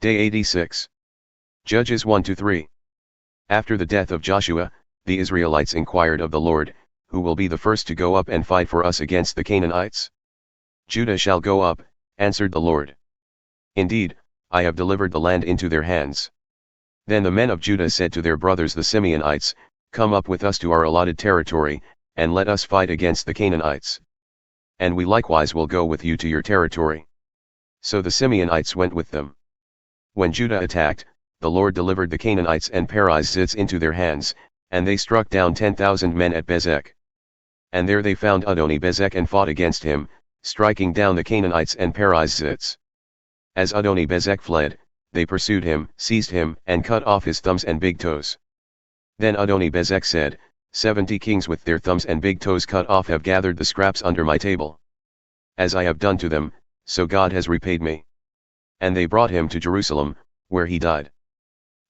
Day 86. Judges 1-3. After the death of Joshua, the Israelites inquired of the Lord, who will be the first to go up and fight for us against the Canaanites? Judah shall go up, answered the Lord. Indeed, I have delivered the land into their hands. Then the men of Judah said to their brothers the Simeonites, Come up with us to our allotted territory, and let us fight against the Canaanites. And we likewise will go with you to your territory. So the Simeonites went with them. When Judah attacked, the Lord delivered the Canaanites and Perizzites into their hands, and they struck down 10,000 men at Bezek. And there they found Adoni-bezek and fought against him, striking down the Canaanites and Perizzites. As Adoni-bezek fled, they pursued him, seized him, and cut off his thumbs and big toes. Then Adoni-bezek said, 70 kings with their thumbs and big toes cut off have gathered the scraps under my table. As I have done to them, so God has repaid me. And they brought him to Jerusalem, where he died.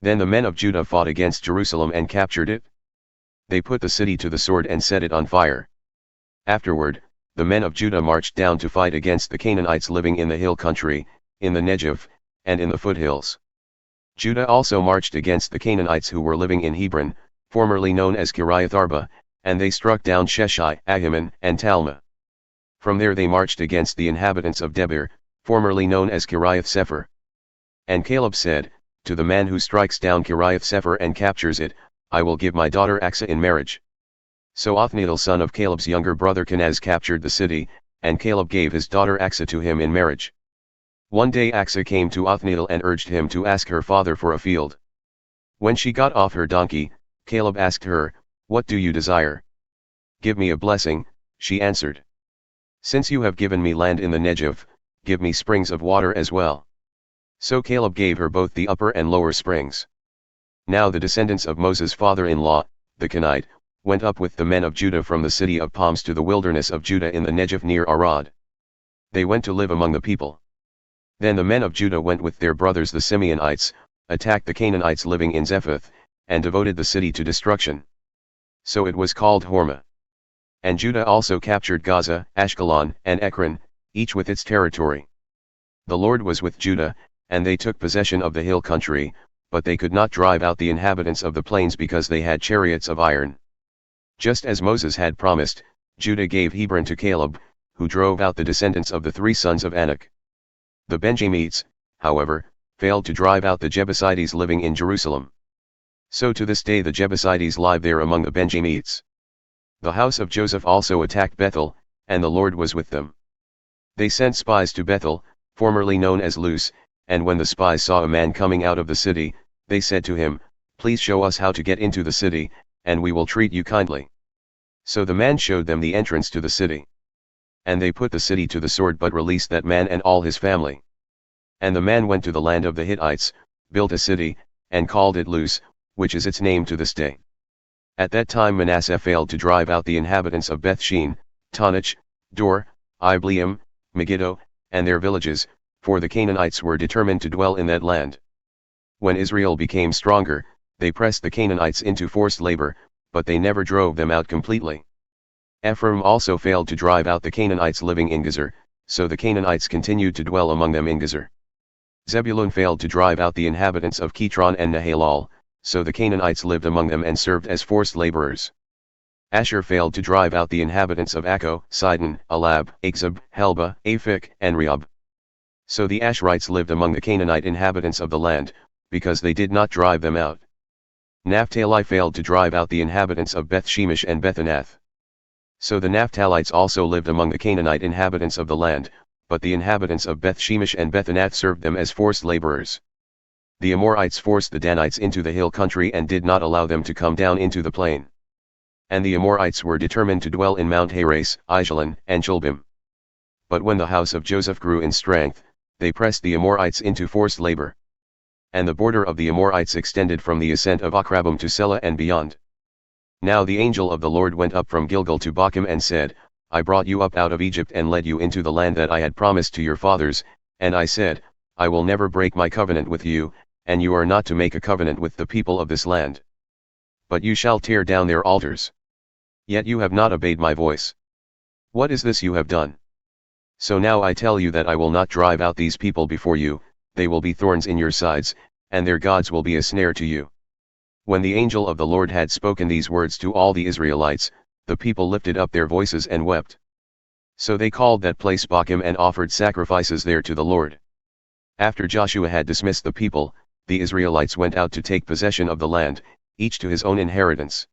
Then the men of Judah fought against Jerusalem and captured it. They put the city to the sword and set it on fire. Afterward, the men of Judah marched down to fight against the Canaanites living in the hill country, in the Negev, and in the foothills. Judah also marched against the Canaanites who were living in Hebron, formerly known as Kiriath-arba, and they struck down Sheshai, Ahiman, and Talmai. From there they marched against the inhabitants of Debir, formerly known as Kiriath-sepher. And Caleb said, To the man who strikes down Kiriath-sepher and captures it, I will give my daughter Acsah in marriage. So Othniel son of Caleb's younger brother Kenaz captured the city, and Caleb gave his daughter Acsah to him in marriage. One day Acsah came to Othniel and urged him to ask her father for a field. When she got off her donkey, Caleb asked her, What do you desire? Give me a blessing, she answered. Since you have given me land in the Negev, give me springs of water as well. So Caleb gave her both the upper and lower springs. Now the descendants of Moses' father-in-law, the Kenite, went up with the men of Judah from the city of palms to the wilderness of Judah in the Negev near Arad. They went to live among the people. Then the men of Judah went with their brothers the Simeonites, attacked the Canaanites living in Zephath, and devoted the city to destruction. So it was called Hormah. And Judah also captured Gaza, Ashkelon, and Ekron, each with its territory. The Lord was with Judah, and they took possession of the hill country, but they could not drive out the inhabitants of the plains because they had chariots of iron. Just as Moses had promised, Judah gave Hebron to Caleb, who drove out the descendants of the 3 sons of Anak. The Benjamites, however, failed to drive out the Jebusites living in Jerusalem. So to this day the Jebusites live there among the Benjamites. The house of Joseph also attacked Bethel, and the Lord was with them. They sent spies to Bethel, formerly known as Luz, and when the spies saw a man coming out of the city, they said to him, Please show us how to get into the city, and we will treat you kindly. So the man showed them the entrance to the city. And they put the city to the sword but released that man and all his family. And the man went to the land of the Hittites, built a city, and called it Luz, which is its name to this day. At that time Manasseh failed to drive out the inhabitants of Beth-shean, Tanach, Dor, Ibleam, Megiddo, and their villages, for the Canaanites were determined to dwell in that land. When Israel became stronger, they pressed the Canaanites into forced labor, but they never drove them out completely. Ephraim also failed to drive out the Canaanites living in Gaza, so the Canaanites continued to dwell among them in Gaza. Zebulun failed to drive out the inhabitants of Kitron and Nahalol, so the Canaanites lived among them and served as forced laborers. Asher failed to drive out the inhabitants of Akko, Sidon, Alab, Achzib, Helba, Aphik, and Rehob. So the Asherites lived among the Canaanite inhabitants of the land, because they did not drive them out. Naphtali failed to drive out the inhabitants of Beth-shemesh and Beth-anath. So the Naphtalites also lived among the Canaanite inhabitants of the land, but the inhabitants of Beth-shemesh and Beth-anath served them as forced laborers. The Amorites forced the Danites into the hill country and did not allow them to come down into the plain. And the Amorites were determined to dwell in Mount Heres, Aijalon, and Cholbim. But when the house of Joseph grew in strength, they pressed the Amorites into forced labor. And the border of the Amorites extended from the Ascent of Akrabbim to Selah and beyond. Now the angel of the Lord went up from Gilgal to Bochim and said, I brought you up out of Egypt and led you into the land that I had promised to your fathers, and I said, I will never break my covenant with you, and you are not to make a covenant with the people of this land. But you shall tear down their altars. Yet you have not obeyed my voice. What is this you have done? So now I tell you that I will not drive out these people before you, they will be thorns in your sides, and their gods will be a snare to you. When the angel of the Lord had spoken these words to all the Israelites, the people lifted up their voices and wept. So they called that place Bochim and offered sacrifices there to the Lord. After Joshua had dismissed the people, the Israelites went out to take possession of the land, each to his own inheritance.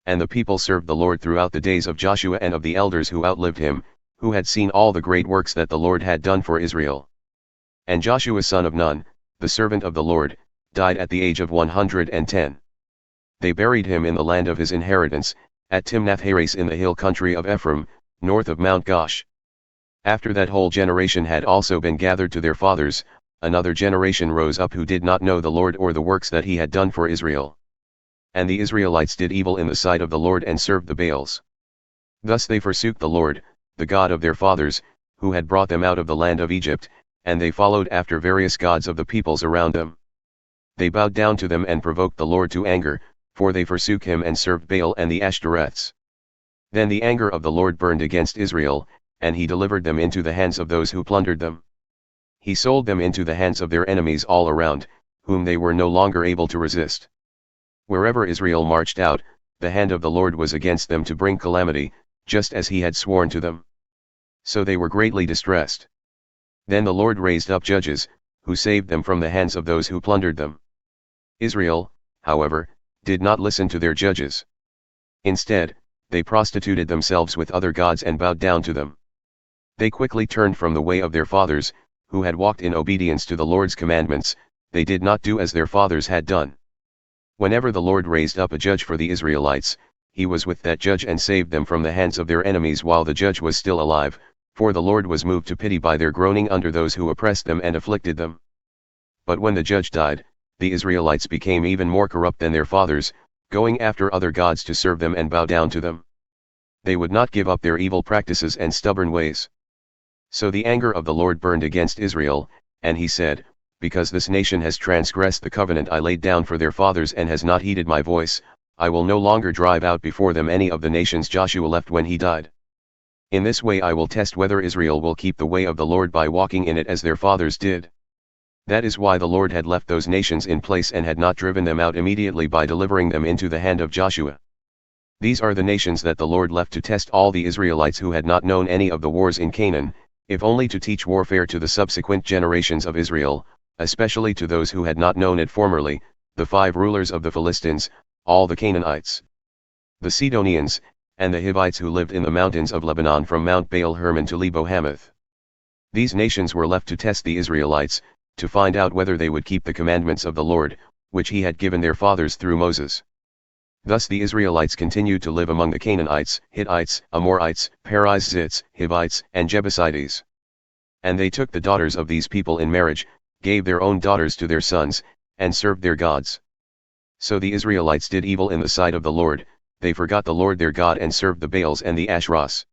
And the people served the Lord throughout the days of Joshua and of the elders who outlived him, who had seen all the great works that the Lord had done for Israel. And Joshua son of Nun, the servant of the Lord, died at the age of 110. They buried him in the land of his inheritance, at Timnath-Heres in the hill country of Ephraim, north of Mount Gosh. After that whole generation had also been gathered to their fathers, another generation rose up who did not know the Lord or the works that he had done for Israel. And the Israelites did evil in the sight of the Lord and served the Baals. Thus they forsook the Lord, the God of their fathers, who had brought them out of the land of Egypt, and they followed after various gods of the peoples around them. They bowed down to them and provoked the Lord to anger, for they forsook him and served Baal and the Ashtoreths. Then the anger of the Lord burned against Israel, and he delivered them into the hands of those who plundered them. He sold them into the hands of their enemies all around, whom they were no longer able to resist. Wherever Israel marched out, the hand of the Lord was against them to bring calamity, just as he had sworn to them. So they were greatly distressed. Then the Lord raised up judges, who saved them from the hands of those who plundered them. Israel, however, did not listen to their judges. Instead, they prostituted themselves with other gods and bowed down to them. They quickly turned from the way of their fathers, who had walked in obedience to the Lord's commandments. They did not do as their fathers had done. Whenever the Lord raised up a judge for the Israelites, he was with that judge and saved them from the hands of their enemies while the judge was still alive, for the Lord was moved to pity by their groaning under those who oppressed them and afflicted them. But when the judge died, the Israelites became even more corrupt than their fathers, going after other gods to serve them and bow down to them. They would not give up their evil practices and stubborn ways. So the anger of the Lord burned against Israel, and he said, because this nation has transgressed the covenant I laid down for their fathers and has not heeded my voice, I will no longer drive out before them any of the nations Joshua left when he died. In this way I will test whether Israel will keep the way of the Lord by walking in it as their fathers did. That is why the Lord had left those nations in place and had not driven them out immediately by delivering them into the hand of Joshua. These are the nations that the Lord left to test all the Israelites who had not known any of the wars in Canaan, if only to teach warfare to the subsequent generations of Israel, especially to those who had not known it formerly, the 5 rulers of the Philistines, all the Canaanites, the Sidonians, and the Hivites who lived in the mountains of Lebanon from Mount Baal Hermon to Lebo Hamath. These nations were left to test the Israelites, to find out whether they would keep the commandments of the Lord, which he had given their fathers through Moses. Thus the Israelites continued to live among the Canaanites, Hittites, Amorites, Perizzites, Hivites, and Jebusites. And they took the daughters of these people in marriage, gave their own daughters to their sons, and served their gods. So the Israelites did evil in the sight of the Lord, they forgot the Lord their God and served the Baals and the Asherahs.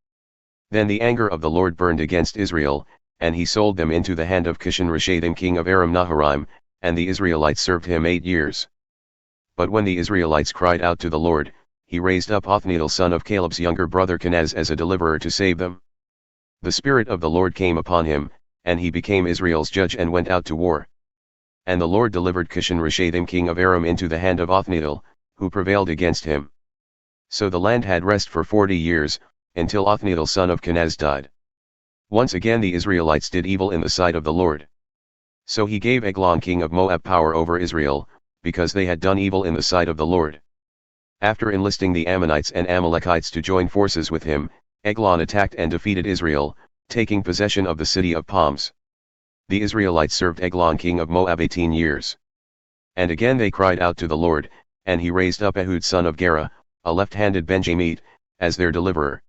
Then the anger of the Lord burned against Israel, and he sold them into the hand of Kitron-Rashadim king of Aram-Naharaim, and the Israelites served him 8 years. But when the Israelites cried out to the Lord, he raised up Othniel son of Caleb's younger brother Kenaz as a deliverer to save them. The Spirit of the Lord came upon him, and he became Israel's judge and went out to war. And the Lord delivered Kitron-Rashadim king of Aram into the hand of Othniel, who prevailed against him. So the land had rest for 40 years, until Othniel son of Kenaz died. Once again the Israelites did evil in the sight of the Lord. So he gave Eglon king of Moab power over Israel, because they had done evil in the sight of the Lord. After enlisting the Ammonites and Amalekites to join forces with him, Eglon attacked and defeated Israel, taking possession of the city of palms. The Israelites served Eglon king of Moab 18 years. And again they cried out to the Lord, and he raised up Ehud son of Gera, a left-handed Benjamite, as their deliverer.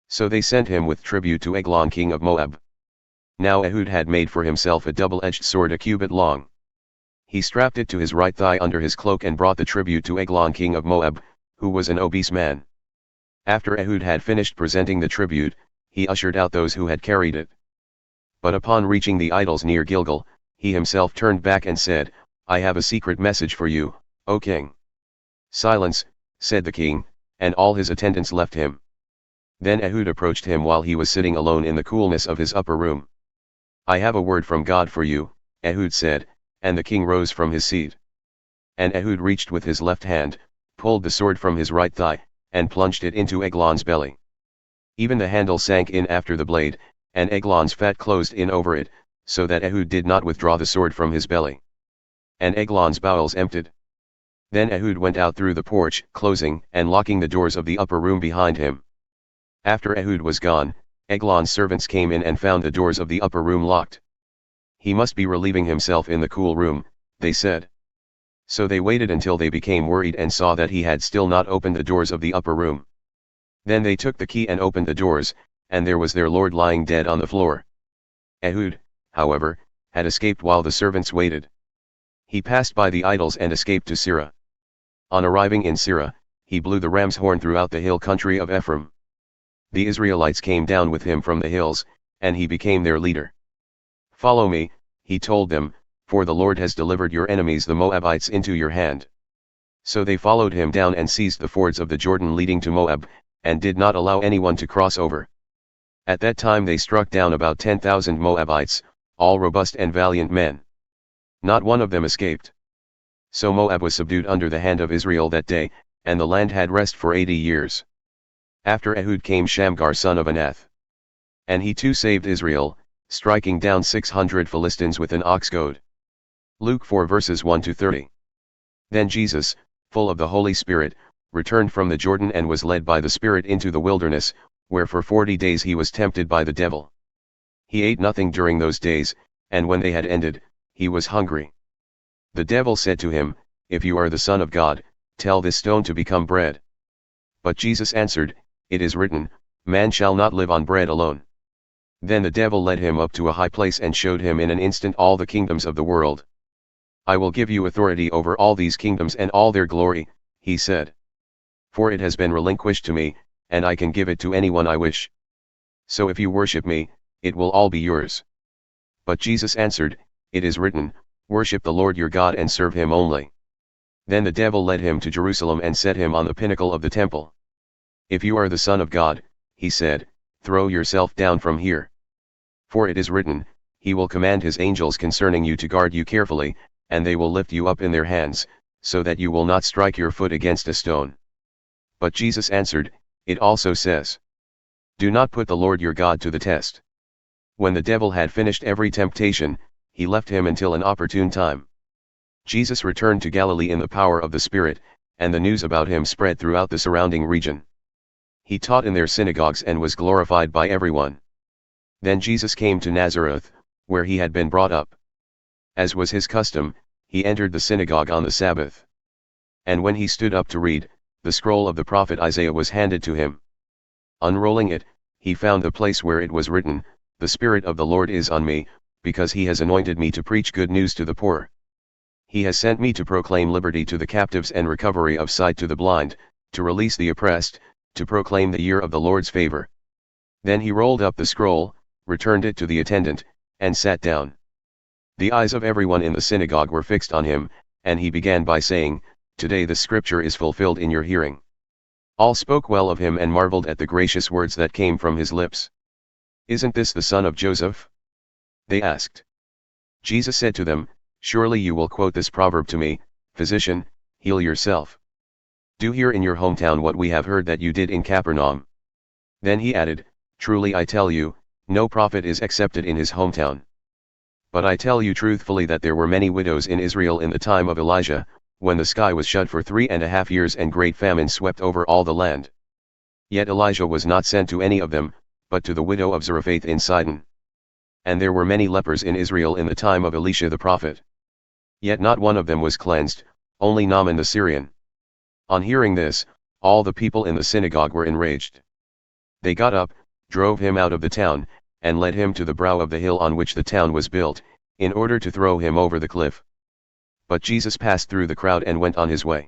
So they sent him with tribute to Eglon king of Moab. Now Ehud had made for himself a double-edged sword a cubit long. He strapped it to his right thigh under his cloak and brought the tribute to Eglon king of Moab, who was an obese man. After Ehud had finished presenting the tribute, he ushered out those who had carried it. But upon reaching the idols near Gilgal, he himself turned back and said, I have a secret message for you, O king. Silence, said the king, and all his attendants left him. Then Ehud approached him while he was sitting alone in the coolness of his upper room. I have a word from God for you, Ehud said, and the king rose from his seat. And Ehud reached with his left hand, pulled the sword from his right thigh, and plunged it into Eglon's belly. Even the handle sank in after the blade, and Eglon's fat closed in over it, so that Ehud did not withdraw the sword from his belly. And Eglon's bowels emptied. Then Ehud went out through the porch, closing and locking the doors of the upper room behind him. After Ehud was gone, Eglon's servants came in and found the doors of the upper room locked. He must be relieving himself in the cool room, they said. So they waited until they became worried and saw that he had still not opened the doors of the upper room. Then they took the key and opened the doors, and there was their lord lying dead on the floor. Ehud, however, had escaped while the servants waited. He passed by the idols and escaped to Sirah. On arriving in Sirah, he blew the ram's horn throughout the hill country of Ephraim. The Israelites came down with him from the hills, and he became their leader. "Follow me," he told them, "for the Lord has delivered your enemies the Moabites into your hand." So they followed him down and seized the fords of the Jordan leading to Moab, and did not allow anyone to cross over. At that time they struck down about 10,000 Moabites, all robust and valiant men. Not one of them escaped. So Moab was subdued under the hand of Israel that day, and the land had rest for 80 years. After Ehud came Shamgar son of Anath. And he too saved Israel, striking down 600 Philistines with an ox goad. Luke 4 verses 1-30. Then Jesus, full of the Holy Spirit, returned from the Jordan and was led by the Spirit into the wilderness, where for 40 days he was tempted by the devil. He ate nothing during those days, and when they had ended, he was hungry. The devil said to him, "If you are the Son of God, tell this stone to become bread." But Jesus answered, "It is written, man shall not live on bread alone." Then the devil led him up to a high place and showed him in an instant all the kingdoms of the world. "I will give you authority over all these kingdoms and all their glory," he said. "For it has been relinquished to me, and I can give it to anyone I wish. So if you worship me, it will all be yours." But Jesus answered, "It is written, worship the Lord your God and serve him only." Then the devil led him to Jerusalem and set him on the pinnacle of the temple. "If you are the Son of God," he said, "throw yourself down from here. For it is written, he will command his angels concerning you to guard you carefully, and they will lift you up in their hands, so that you will not strike your foot against a stone." But Jesus answered, "It also says, do not put the Lord your God to the test." When the devil had finished every temptation, he left him until an opportune time. Jesus returned to Galilee in the power of the Spirit, and the news about him spread throughout the surrounding region. He taught in their synagogues and was glorified by everyone. Then Jesus came to Nazareth, where he had been brought up. As was his custom, he entered the synagogue on the Sabbath. And when he stood up to read, the scroll of the prophet Isaiah was handed to him. Unrolling it, he found the place where it was written, "The Spirit of the Lord is on me, because he has anointed me to preach good news to the poor. He has sent me to proclaim liberty to the captives and recovery of sight to the blind, to release the oppressed, to proclaim the year of the Lord's favor." Then he rolled up the scroll, returned it to the attendant, and sat down. The eyes of everyone in the synagogue were fixed on him, and he began by saying, "Today the scripture is fulfilled in your hearing." All spoke well of him and marveled at the gracious words that came from his lips. "Isn't this the son of Joseph?" they asked. Jesus said to them, "Surely you will quote this proverb to me, 'Physician, heal yourself. Do here in your hometown what we have heard that you did in Capernaum.'" Then he added, "Truly I tell you, no prophet is accepted in his hometown. But I tell you truthfully that there were many widows in Israel in the time of Elijah, when the sky was shut for 3.5 years and great famine swept over all the land. Yet Elijah was not sent to any of them, but to the widow of Zarephath in Sidon. And there were many lepers in Israel in the time of Elisha the prophet. Yet not one of them was cleansed, only Naaman the Syrian." On hearing this, all the people in the synagogue were enraged. They got up, drove him out of the town, and led him to the brow of the hill on which the town was built, in order to throw him over the cliff. But Jesus passed through the crowd and went on his way.